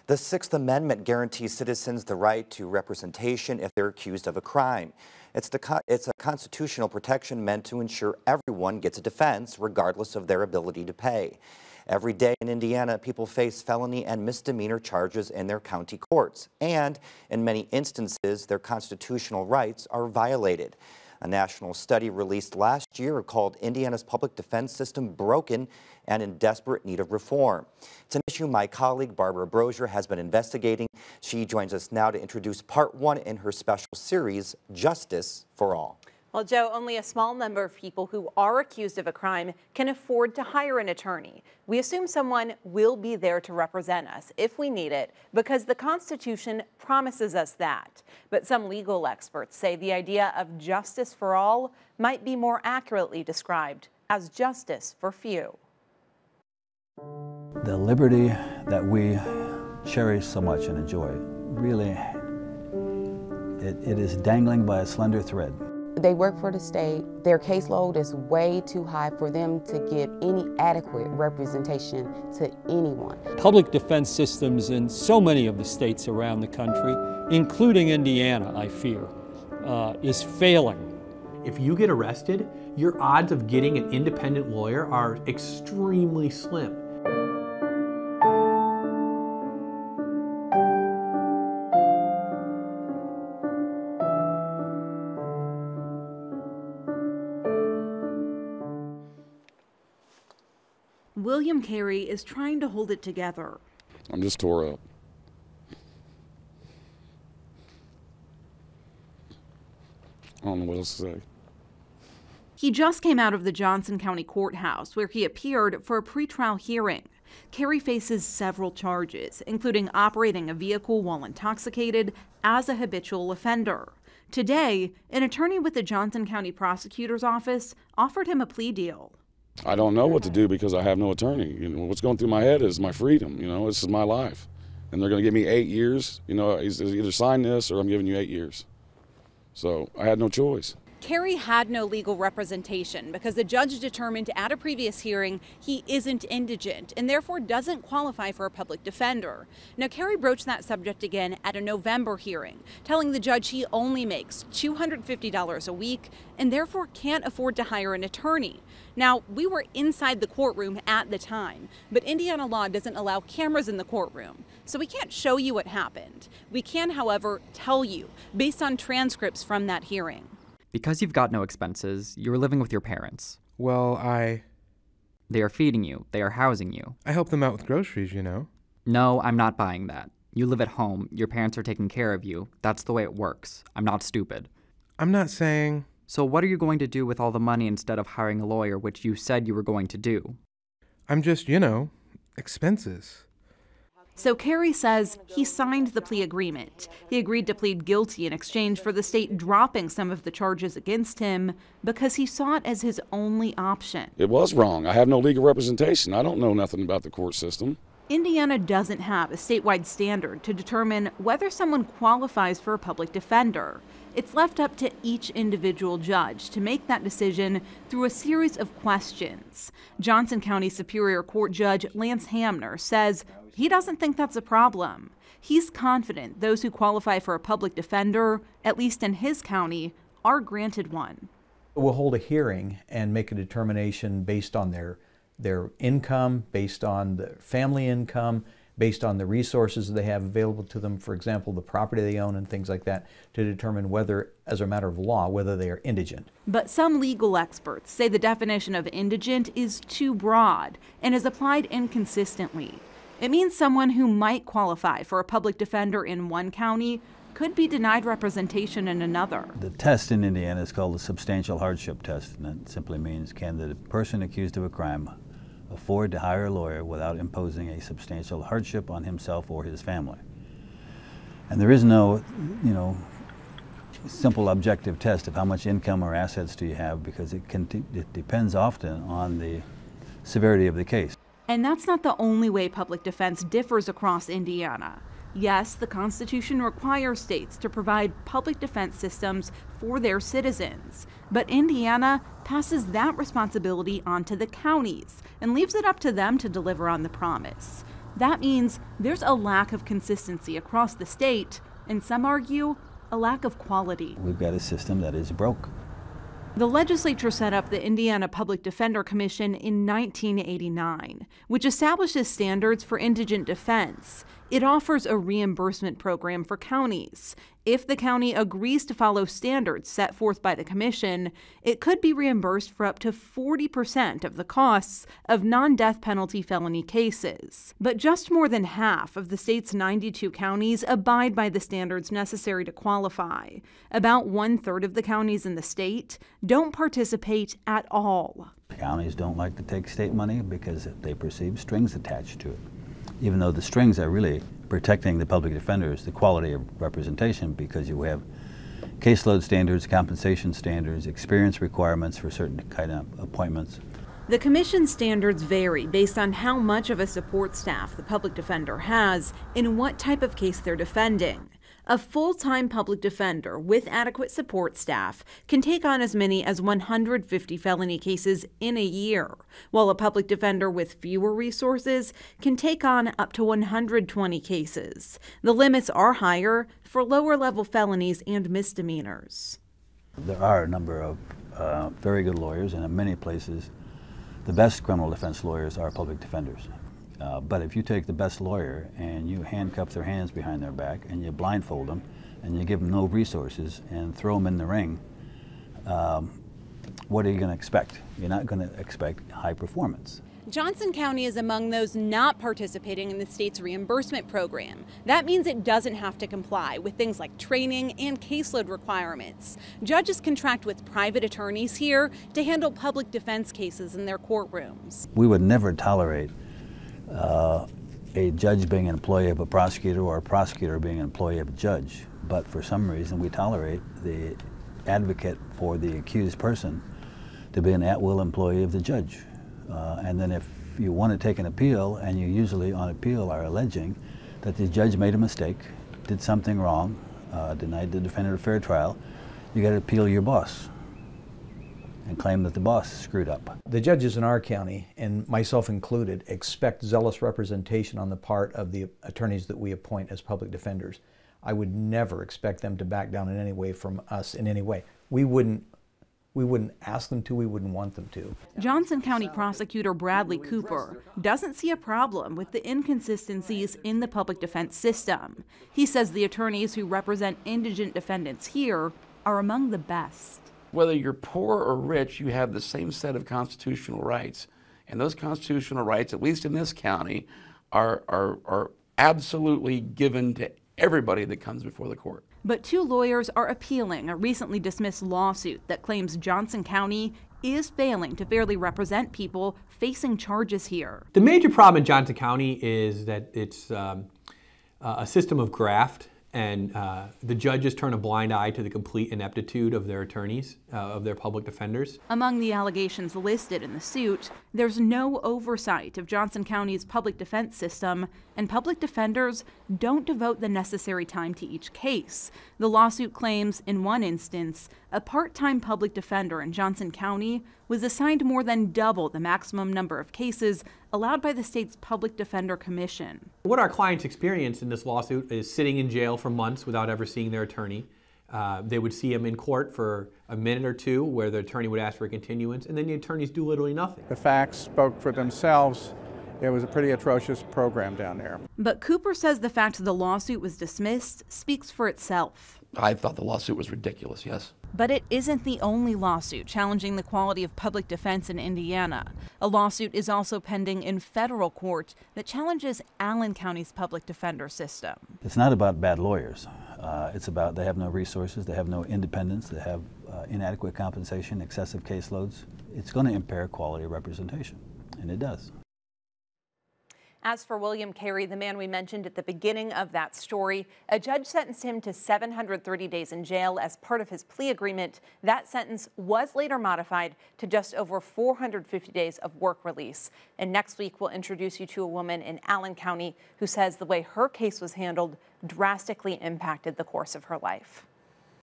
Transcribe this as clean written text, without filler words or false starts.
The Sixth Amendment guarantees citizens the right to representation if they're accused of a crime. It's a constitutional protection meant to ensure everyone gets a defense regardless of their ability to pay. Every day in Indiana, people face felony and misdemeanor charges in their county courts, and in many instances, their constitutional rights are violated. A national study released last year called Indiana's public defense system broken and in desperate need of reform. It's an issue my colleague Barbara Brosier has been investigating. She joins us now to introduce part one in her special series, Justice for All. Well, Joe, only a small number of people who are accused of a crime can afford to hire an attorney. We assume someone will be there to represent us if we need it because the Constitution promises us that. But some legal experts say the idea of justice for all might be more accurately described as justice for few. The liberty that we cherish so much and enjoy, really, it is dangling by a slender thread. They work for the state. Their caseload is way too high for them to give any adequate representation to anyone. Public defense systems in so many of the states around the country, including Indiana, I fear, is failing. If you get arrested, your odds of getting an independent lawyer are extremely slim. William Carey is trying to hold it together. I'm just tore up. I don't know what else to say. He just came out of the Johnson County Courthouse where he appeared for a pretrial hearing. Carey faces several charges, including operating a vehicle while intoxicated as a habitual offender. Today, an attorney with the Johnson County Prosecutor's Office offered him a plea deal. I don't know what to do because I have no attorney. You know, what's going through my head is my freedom. You know, this is my life. And they're going to give me 8 years. You know, either sign this or I'm giving you 8 years. So I had no choice. Carey had no legal representation because the judge determined at a previous hearing he isn't indigent and therefore doesn't qualify for a public defender. Now, Carey broached that subject again at a November hearing, telling the judge he only makes $250 a week and therefore can't afford to hire an attorney. Now, we were inside the courtroom at the time, but Indiana law doesn't allow cameras in the courtroom, so we can't show you what happened. We can, however, tell you based on transcripts from that hearing. Because you've got no expenses, you're living with your parents. Well, They are feeding you. They are housing you. I help them out with groceries, you know. No, I'm not buying that. You live at home. Your parents are taking care of you. That's the way it works. I'm not stupid. I'm not saying... So what are you going to do with all the money instead of hiring a lawyer, which you said you were going to do? I'm just, you know, expenses. So Carey says he signed the plea agreement. He agreed to plead guilty in exchange for the state dropping some of the charges against him because he saw it as his only option. It was wrong. I have no legal representation. I don't know nothing about the court system. Indiana doesn't have a statewide standard to determine whether someone qualifies for a public defender. It's left up to each individual judge to make that decision through a series of questions. Johnson County Superior Court Judge Lance Hamner says he doesn't think that's a problem. He's confident those who qualify for a public defender, at least in his county, are granted one. We'll hold a hearing and make a determination based on their income, based on the family income, based on the resources they have available to them, for example, the property they own and things like that, to determine whether, as a matter of law, whether they are indigent. But some legal experts say the definition of indigent is too broad and is applied inconsistently. It means someone who might qualify for a public defender in one county could be denied representation in another. The test in Indiana is called the substantial hardship test, and that simply means can the person accused of a crime afford to hire a lawyer without imposing a substantial hardship on himself or his family. And there is no, you know, simple objective test of how much income or assets do you have, because it depends often on the severity of the case. And that's not the only way public defense differs across Indiana. Yes, the Constitution requires states to provide public defense systems for their citizens, but Indiana passes that responsibility onto the counties and leaves it up to them to deliver on the promise. That means there's a lack of consistency across the state, and some argue a lack of quality. We've got a system that is broke. The legislature set up the Indiana Public Defender Commission in 1989, which establishes standards for indigent defense. It offers a reimbursement program for counties. If the county agrees to follow standards set forth by the commission, it could be reimbursed for up to 40% of the costs of non-death penalty felony cases. But just more than half of the state's 92 counties abide by the standards necessary to qualify. About 1/3 of the counties in the state don't participate at all. Counties don't like to take state money because they perceive strings attached to it, even though the strings are really protecting the public defenders, the quality of representation, because you have caseload standards, compensation standards, experience requirements for certain kind of appointments. The commission standards vary based on how much of a support staff the public defender has and what type of case they're defending. A full-time public defender with adequate support staff can take on as many as 150 felony cases in a year, while a public defender with fewer resources can take on up to 120 cases. The limits are higher for lower-level felonies and misdemeanors. There are a number of very good lawyers, and in many places, the best criminal defense lawyers are public defenders. But if you take the best lawyer and you handcuff their hands behind their back and you blindfold them and you give them no resources and throw them in the ring, what are you going to expect? You're not going to expect high performance. Johnson County is among those not participating in the state's reimbursement program. That means it doesn't have to comply with things like training and caseload requirements. Judges contract with private attorneys here to handle public defense cases in their courtrooms. We would never tolerate a judge being an employee of a prosecutor or a prosecutor being an employee of a judge. But for some reason, we tolerate the advocate for the accused person to be an at-will employee of the judge. And then if you want to take an appeal, and you usually on appeal are alleging that the judge made a mistake, did something wrong, denied the defendant a fair trial, you got to appeal your boss and claim that the boss screwed up. The judges in our county, and myself included, expect zealous representation on the part of the attorneys that we appoint as public defenders. I would never expect them to back down in any way from us in any way. We wouldn't ask them to, we wouldn't want them to. Johnson County Prosecutor Bradley Cooper doesn't see a problem with the inconsistencies in the public defense system. He says the attorneys who represent indigent defendants here are among the best. Whether you're poor or rich, you have the same set of constitutional rights. And those constitutional rights, at least in this county, are absolutely given to everybody that comes before the court. But two lawyers are appealing a recently dismissed lawsuit that claims Johnson County is failing to fairly represent people facing charges here. The major problem in Johnson County is that it's a system of graft, and the judges turn a blind eye to the complete ineptitude of their attorneys, of their public defenders. Among the allegations listed in the suit, there's no oversight of Johnson County's public defense system, and public defenders don't devote the necessary time to each case. The lawsuit claims, in one instance, a part-time public defender in Johnson County was assigned more than double the maximum number of cases allowed by the state's Public Defender Commission. What our clients experienced in this lawsuit is sitting in jail for months without ever seeing their attorney. They would see him in court for a minute or two where the attorney would ask for a continuance, and then the attorneys do literally nothing. The facts spoke for themselves. It was a pretty atrocious program down there. But Cooper says the fact the lawsuit was dismissed speaks for itself. I thought the lawsuit was ridiculous, yes. But it isn't the only lawsuit challenging the quality of public defense in Indiana. A lawsuit is also pending in federal court that challenges Allen County's public defender system. It's not about bad lawyers. It's about they have no resources, they have no independence, they have inadequate compensation, excessive caseloads. It's going to impair quality of representation, and it does. As for William Carey, the man we mentioned at the beginning of that story, a judge sentenced him to 730 days in jail as part of his plea agreement. That sentence was later modified to just over 450 days of work release. And next week, we'll introduce you to a woman in Allen County who says the way her case was handled drastically impacted the course of her life.